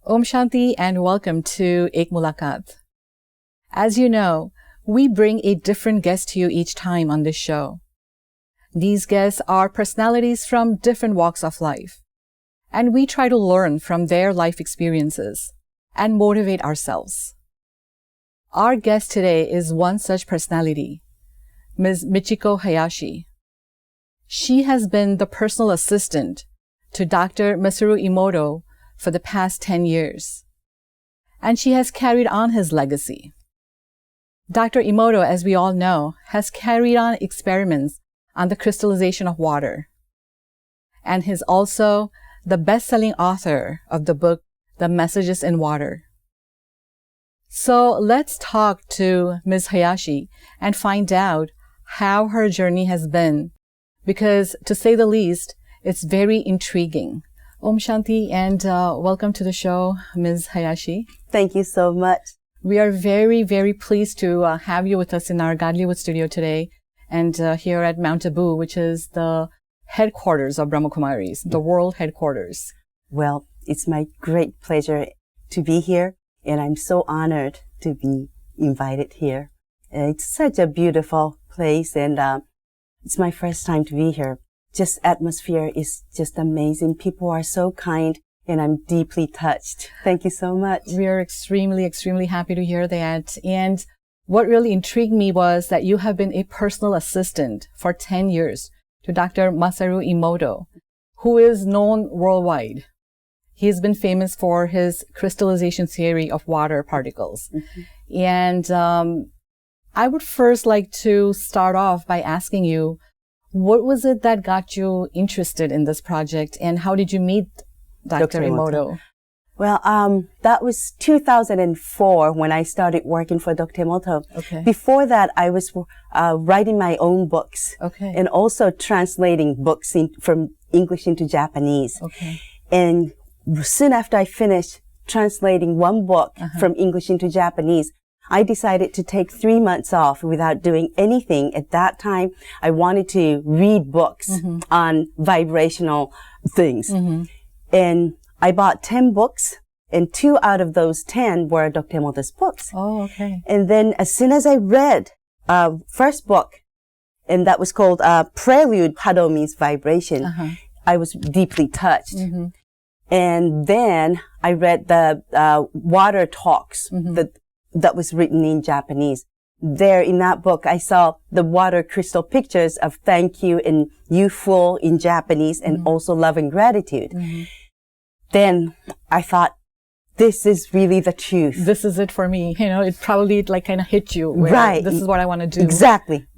Om Shanti and welcome to Ek Mulakat. As you know, we bring a different guest to you each time on this show. These guests are personalities from different walks of life, and we try to learn from their life experiences and motivate ourselves. Our guest today is one such personality, Ms. Michiko Hayashi. She has been the personal assistant to Dr. Masaru Emoto for the past 10 years, and she has carried on his legacy. Dr. Emoto, as we all know, has carried on experiments on the crystallization of water, and is also the best-selling author of the book, The Messages in Water. So let's talk to Ms. Hayashi and find out how her journey has been, because to say the least, it's very intriguing. Om Shanti and welcome to the show, Ms. Hayashi. Thank you so much. We are very, very pleased to have you with us in our Godlywood studio today and here at Mount Abu, which is the headquarters of Brahma Kumaris, the world headquarters. Well, it's my great pleasure to be here, and I'm so honored to be invited here. It's such a beautiful place, and it's my first time to be here. Just atmosphere is just amazing. People are so kind, and I'm deeply touched. Thank you so much. We are extremely, extremely happy to hear that. And what really intrigued me was that you have been a personal assistant for 10 years to Dr. Masaru Emoto, who is known worldwide. He has been famous for his crystallization theory of water particles. Mm-hmm. And I would first like to start off by asking you, what was it that got you interested in this project, and how did you meet Dr. Emoto? Well, that was 2004 when I started working for Dr. Emoto. Okay. Before that, I was writing my own books. Okay. And also translating books from English into Japanese. Okay. And soon after I finished translating one book from English into Japanese, I decided to take 3 months off without doing anything. At that time, I wanted to read books on vibrational things. And I bought 10 books, and 2 out of those 10 were Dr. Emoto's books. Oh, okay. And then as soon as I read first book, and that was called Prelude, Hado means vibration, I was deeply touched. And then I read the Water Talks, that was written in Japanese. There in that book, I saw the water crystal pictures of thank you and you full in Japanese, and also love and gratitude. Then I thought, this is really the truth. This is it for me. You know, it probably like kind of hit you. Right. This is what I want to do. Exactly.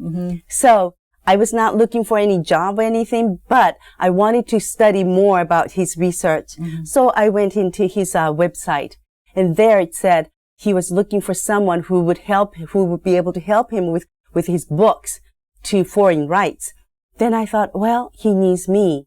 So I was not looking for any job or anything, but I wanted to study more about his research. So I went into his website, and there it said he was looking for someone who would be able to help him with his books to foreign rights. Then I thought, well, he needs me.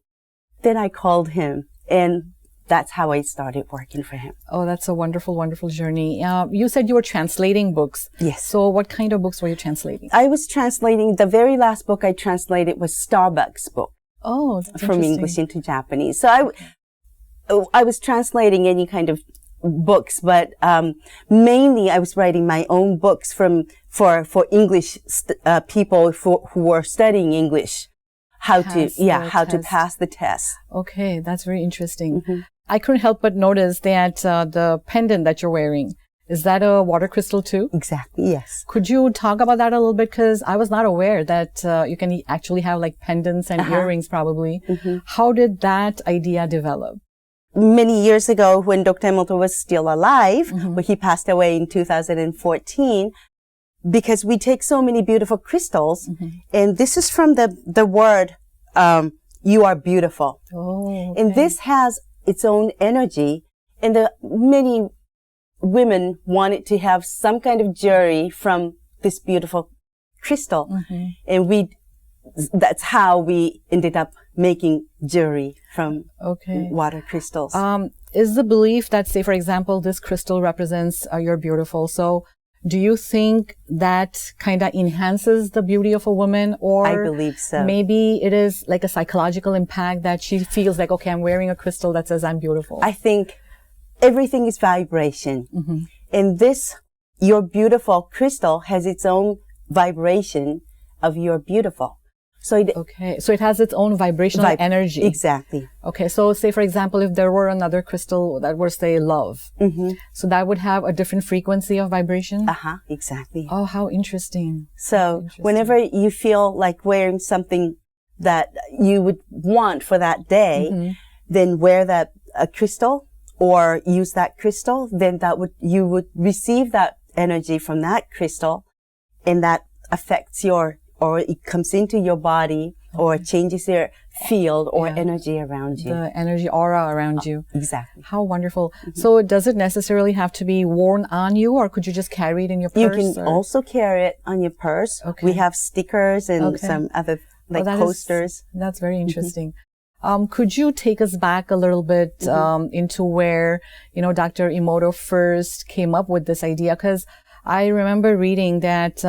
Then I called him, and that's how I started working for him. Oh, that's a wonderful, wonderful journey. You said you were translating books. Yes. So what kind of books were you translating? I was translating, the very last book I translated was Starbucks book. Oh, that's from English into Japanese. So I was translating any kind of books, but mainly I was writing my own books for English people who were studying English, how to pass the test. Okay, that's very interesting. I couldn't help but notice that the pendant that you're wearing, is that a water crystal too? Exactly, yes. Could you talk about that a little bit? Because I was not aware that you can actually have like pendants and earrings probably. How did that idea develop? Many years ago, when Dr. Emoto was still alive, when he passed away in 2014, because we take so many beautiful crystals, and this is from the word, you are beautiful. Oh, okay. And this has its own energy, and many women wanted to have some kind of jewelry from this beautiful crystal. And that's how we ended up making jewelry from water crystals. Is the belief that, say, for example, this crystal represents you're beautiful. So do you think that kind of enhances the beauty of a woman? Or I believe so. Maybe it is like a psychological impact that she feels like, okay, I'm wearing a crystal that says I'm beautiful. I think everything is vibration. And this, your beautiful crystal has its own vibration of your beautiful. So so it has its own vibrational energy. Exactly. Okay, so say for example, if there were another crystal that were, say, love, so that would have a different frequency of vibration? Exactly. Oh, how interesting. So whenever you feel like wearing something that you would want for that day, then wear that crystal or use that crystal, then you would receive that energy from that crystal, and that affects or it comes into your body, or changes your field or energy around you. The energy aura around you. Exactly. How wonderful. So does it necessarily have to be worn on you, or could you just carry it in your purse? You can also carry it on your purse. We have stickers and some other coasters. That's very interesting. Could you take us back a little bit into where, Dr. Emoto first came up with this idea? Because I remember reading that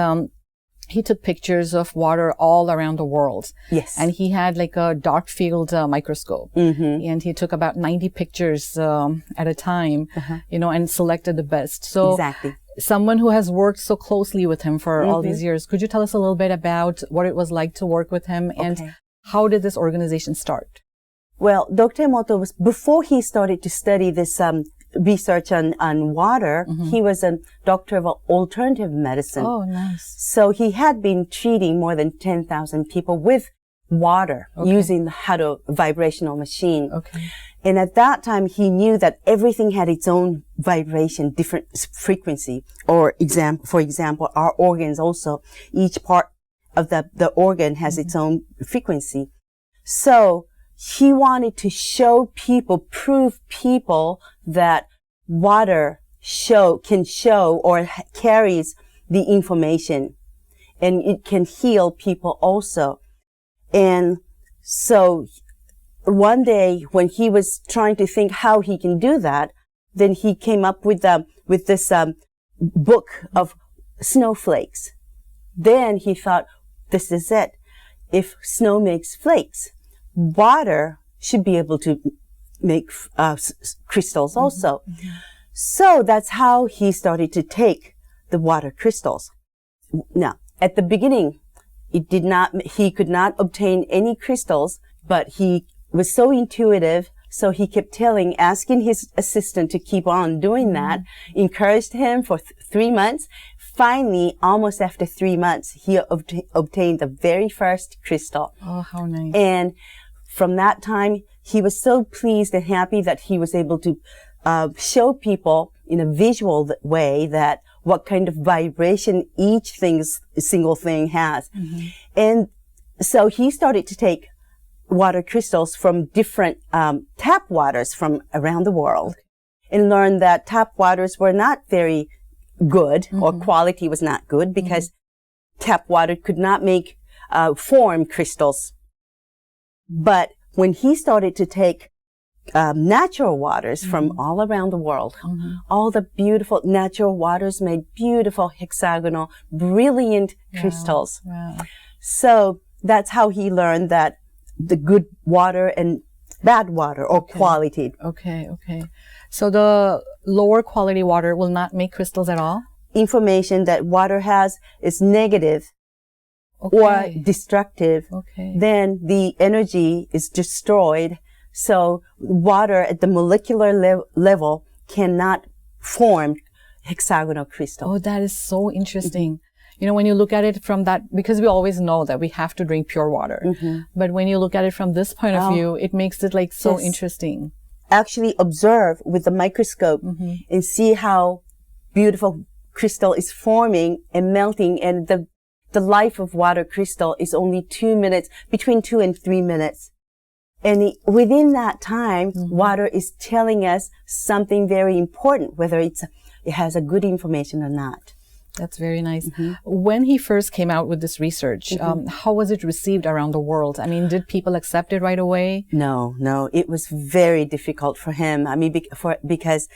he took pictures of water all around the world. Yes. And he had like a dark field microscope. And he took about 90 pictures at a time, and selected the best. So exactly. Someone who has worked so closely with him for all these years, could you tell us a little bit about what it was like to work with him, and how did this organization start? Well, Dr. Emoto before he started to study this research on water, he was a doctor of alternative medicine. Oh, nice. So he had been treating more than 10,000 people with water using the Hado vibrational machine. And at that time, he knew that everything had its own vibration, different frequency. Or for example, our organs also, each part of the organ has its own frequency. So he wanted to prove people that water can show or carries the information, and it can heal people also. And so one day when he was trying to think how he can do that, then he came up with this book of snowflakes. Then he thought, this is it. If snow makes flakes, water should be able to make crystals also. So that's how he started to take the water crystals. Now, at the beginning, he could not obtain any crystals, but he was so intuitive, so he kept asking his assistant to keep on doing that, encouraged him for 3 months. Finally, almost after 3 months, he obtained the very first crystal. Oh, how nice. And from that time, he was so pleased and happy that he was able to show people in a visual way that what kind of vibration each single thing has. And so he started to take water crystals from different tap waters from around the world, and learned that tap waters were not very good, or quality was not good, because tap water could not form crystals. But when he started to take natural waters from all around the world, all the beautiful natural waters made beautiful hexagonal, brilliant crystals. So that's how he learned that the good water and bad water, or quality. So the lower quality water will not make crystals at all? Information that water has is negative or destructive, then the energy is destroyed. So water at the molecular level cannot form hexagonal crystal. Oh, that is so interesting. When you look at it from that, because we always know that we have to drink pure water. But when you look at it from this point of view, it makes it like so interesting. Actually observe with the microscope and see how beautiful crystal is forming and melting, and the life of water crystal is only 2 minutes, between 2 and 3 minutes. And within that time, water is telling us something very important, whether it has a good information or not. That's very nice. When he first came out with this research, how was it received around the world? I mean, did people accept it right away? No. It was very difficult for him. I mean, because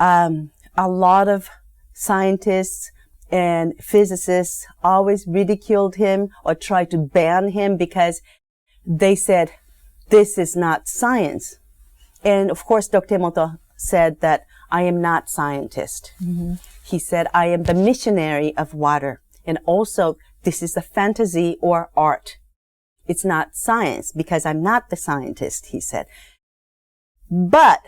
a lot of scientists and physicists always ridiculed him or tried to ban him, because they said, this is not science. And of course, Dr. Emoto said that I am not scientist. Mm-hmm. He said, I am the missionary of water. And also, this is a fantasy or art. It's not science because I'm not the scientist, he said. But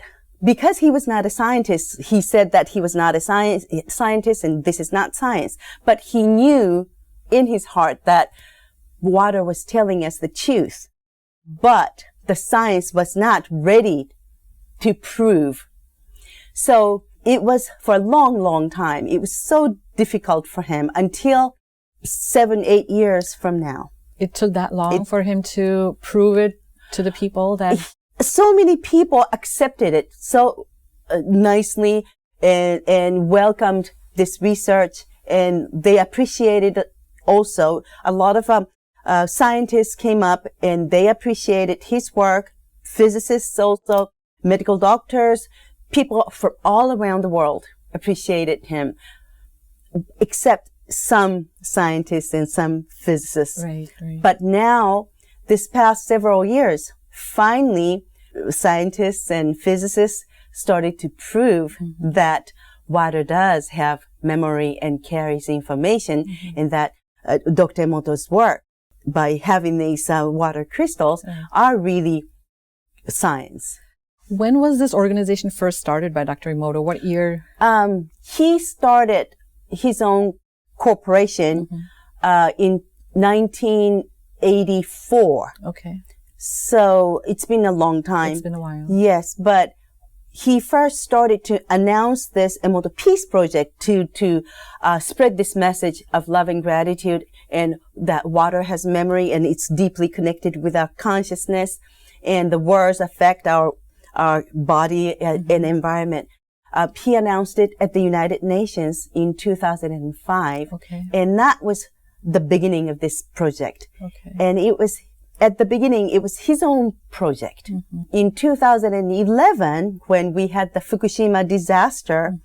because he was not a scientist, he said that he was not a scientist and this is not science. But he knew in his heart that water was telling us the truth. But the science was not ready to prove. So it was for a long, long time. It was so difficult for him until 7-8 years from now. It took that long for him to prove it to the people that... So many people accepted it so nicely and welcomed this research, and they appreciated it also. A lot of scientists came up and they appreciated his work. Physicists also, medical doctors, people from all around the world appreciated him, except some scientists and some physicists. Right. But now, this past several years, finally, scientists and physicists started to prove that water does have memory and carries information, and that Dr. Emoto's work, by having these water crystals, are really science. When was this organization first started by Dr. Emoto? What year? He started his own corporation in 1984. Okay. So it's been a long time. It's been a while. Yes, but he first started to announce this Emoto Peace Project to spread this message of love and gratitude, and that water has memory and it's deeply connected with our consciousness, and the words affect our body and environment. He announced it at the United Nations in 2005. Okay. And that was the beginning of this project. Okay. And it was, at the beginning, it was his own project. In 2011, when we had the Fukushima disaster,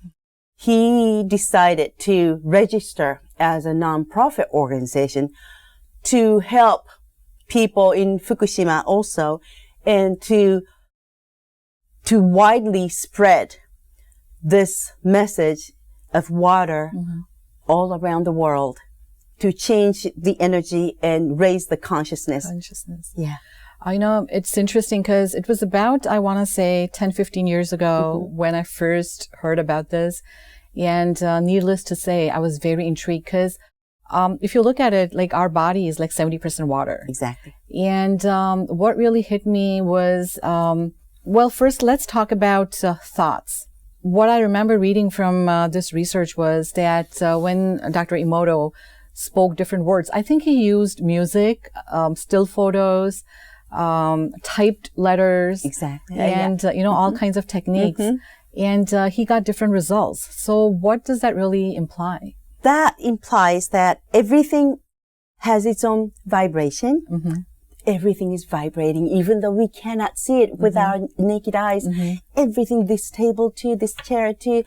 he decided to register as a nonprofit organization to help people in Fukushima also, and to widely spread this message of water all around the world, to change the energy and raise the consciousness. Yeah. I know it's interesting because it was about, I want to say 10-15 years ago when I first heard about this. And needless to say, I was very intrigued because if you look at it, like our body is like 70% water. Exactly. And what really hit me was, well, first let's talk about thoughts. What I remember reading from this research was that when Dr. Emoto spoke different words, I think he used music, still photos, typed letters, exactly, and all kinds of techniques, and he got different results. So what does that really imply? That implies that everything has its own vibration. Everything is vibrating, even though we cannot see it with our naked eyes. Everything, this table too, this chair too,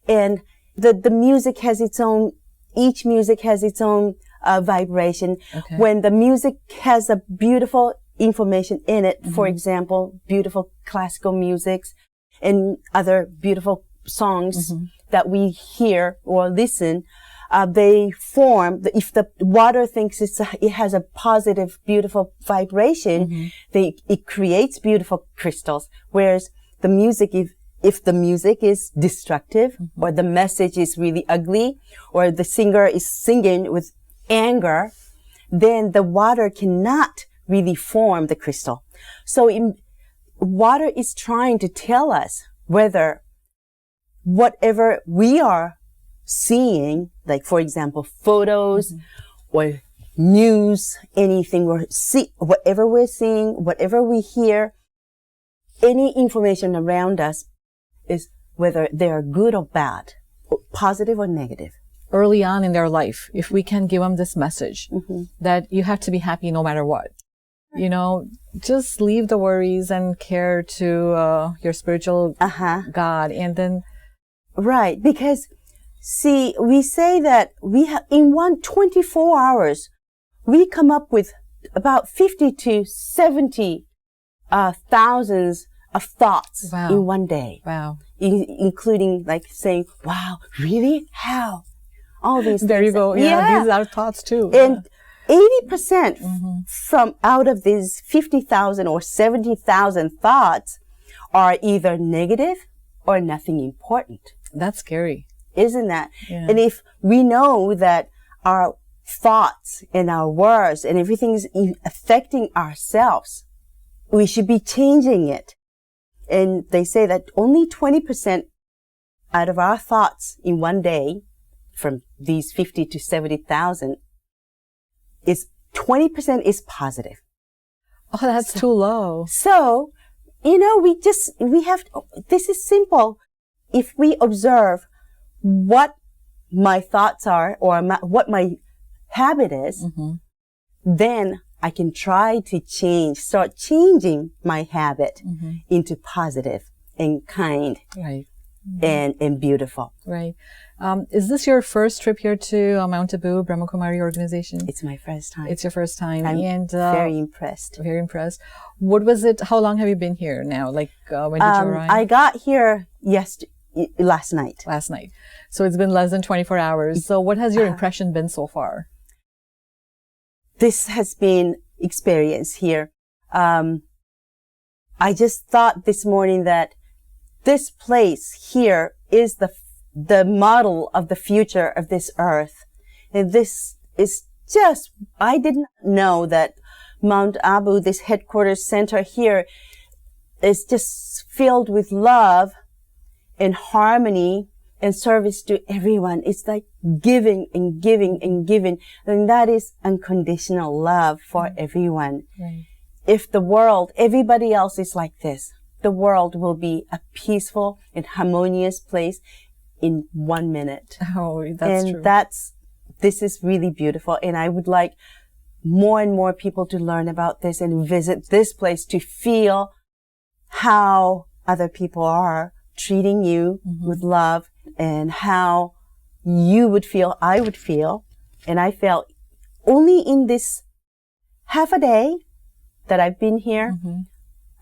and the music has its own. Each music has its own vibration. Okay. When the music has a beautiful information in it, for example, beautiful classical musics and other beautiful songs that we hear or listen, they form, if the water thinks it has a positive, beautiful vibration, it creates beautiful crystals. Whereas the music, if the music is destructive, or the message is really ugly, or the singer is singing with anger, then the water cannot really form the crystal. So water is trying to tell us whether whatever we are seeing, like for example, photos or news, anything whatever we're seeing, whatever we hear, any information around us, is whether they are good or bad, or positive or negative. Early on in their life, if we can give them this message that you have to be happy no matter what, just leave the worries and care to your spiritual God, and then... Right, because see, we say that we have, in 24 hours, we come up with about 50 to 70 thousands of thoughts Wow. in one day. Wow. Including like saying, wow, really? How? All these There you things. go. Yeah, these are thoughts too. And 80% from out of these 50,000 or 70,000 thoughts are either negative or nothing important. That's scary. Isn't that? Yeah. And if we know that our thoughts and our words and everything is affecting ourselves, we should be changing it. And they say that only 20% out of our thoughts in one day, from these 50 to 70,000, is 20% is positive. Oh, that's too low. So, this is simple. If we observe what my thoughts are or what my habit is, then I can try to start changing my habit into positive and kind. Right. And beautiful. Right. Is this your first trip here to Mount Abu, Brahma Kumari organization? It's my first time. It's your first time. I'm very impressed. Very impressed. What was it? How long have you been here now? Like, when did you arrive? I got here last night. Last night. So it's been less than 24 hours. So what has your impression been so far? This has been experience here. I just thought this morning that this place here is the model of the future of this earth. And this is just, I didn't know that Mount Abu, this headquarters center here, is just filled with love and harmony and service to everyone. It's like giving and giving and giving. And that is unconditional love for everyone. Right. If the world, everybody else is like this, the world will be a peaceful and harmonious place in 1 minute. Oh, that's true. And this is really beautiful. And I would like more and more people to learn about this and visit this place to feel how other people are treating you with love and how you would feel, I would feel. And I felt only in this half a day that I've been here,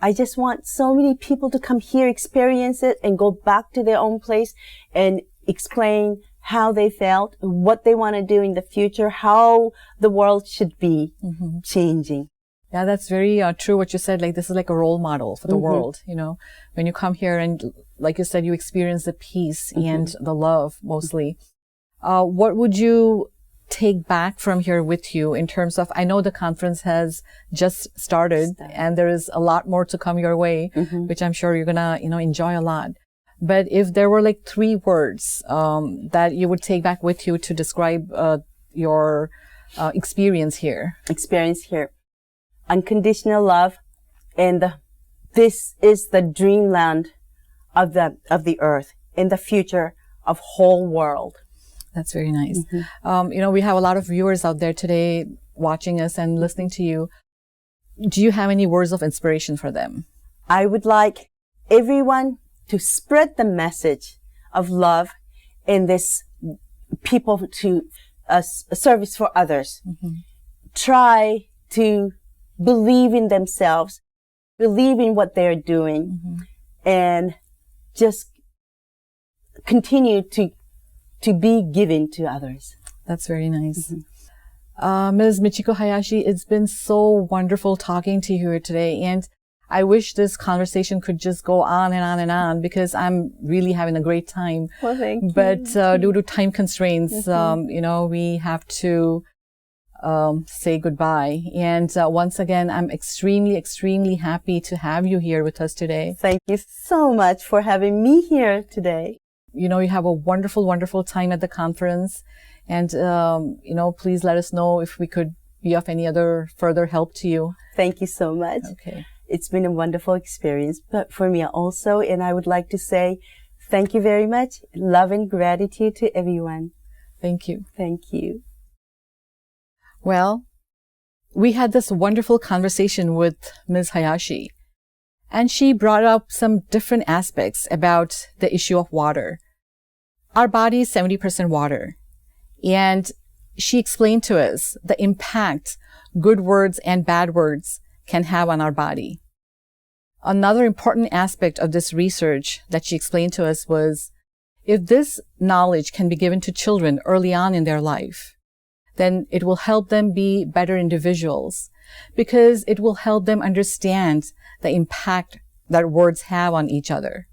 I just want so many people to come here, experience it, and go back to their own place and explain how they felt, what they want to do in the future, how the world should be changing. Yeah, that's very true what you said. Like, this is like a role model for the world, when you come here and, like you said, you experience the peace and the love mostly. What would you take back from here with you in terms of, I know the conference has just started and there is a lot more to come your way, which I'm sure you're gonna, enjoy a lot. But if there were like 3 words, that you would take back with you to describe, your, experience here. Unconditional love, and this is the dreamland of the earth in the future of whole world. That's very nice. We have a lot of viewers out there today watching us and listening to you. Do you have any words of inspiration for them? I would like everyone to spread the message of love in this people to service for others. Try to believe in themselves, believe in what they're doing, and just continue to be giving to others. That's very nice. Ms. Michiko Hayashi, it's been so wonderful talking to you here today. And I wish this conversation could just go on and on and on because I'm really having a great time. Well, thank you. But due to time constraints, we have to say goodbye. And once again, I'm extremely, extremely happy to have you here with us today. Thank you so much for having me here today. You have a wonderful, wonderful time at the conference. And, please let us know if we could be of any other further help to you. Thank you so much. Okay. It's been a wonderful experience, but for me also. And I would like to say thank you very much. Love and gratitude to everyone. Thank you. Thank you. Well, we had this wonderful conversation with Ms. Hayashi. And she brought up some different aspects about the issue of water. Our body is 70% water. And she explained to us the impact good words and bad words can have on our body. Another important aspect of this research that she explained to us was, if this knowledge can be given to children early on in their life, then it will help them be better individuals, because it will help them understand the impact that words have on each other.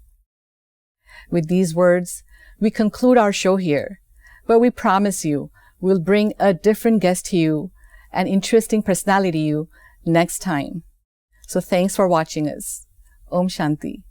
With these words, we conclude our show here, but we promise you we'll bring a different guest to you, an interesting personality to you next time. So thanks for watching us. Om Shanti.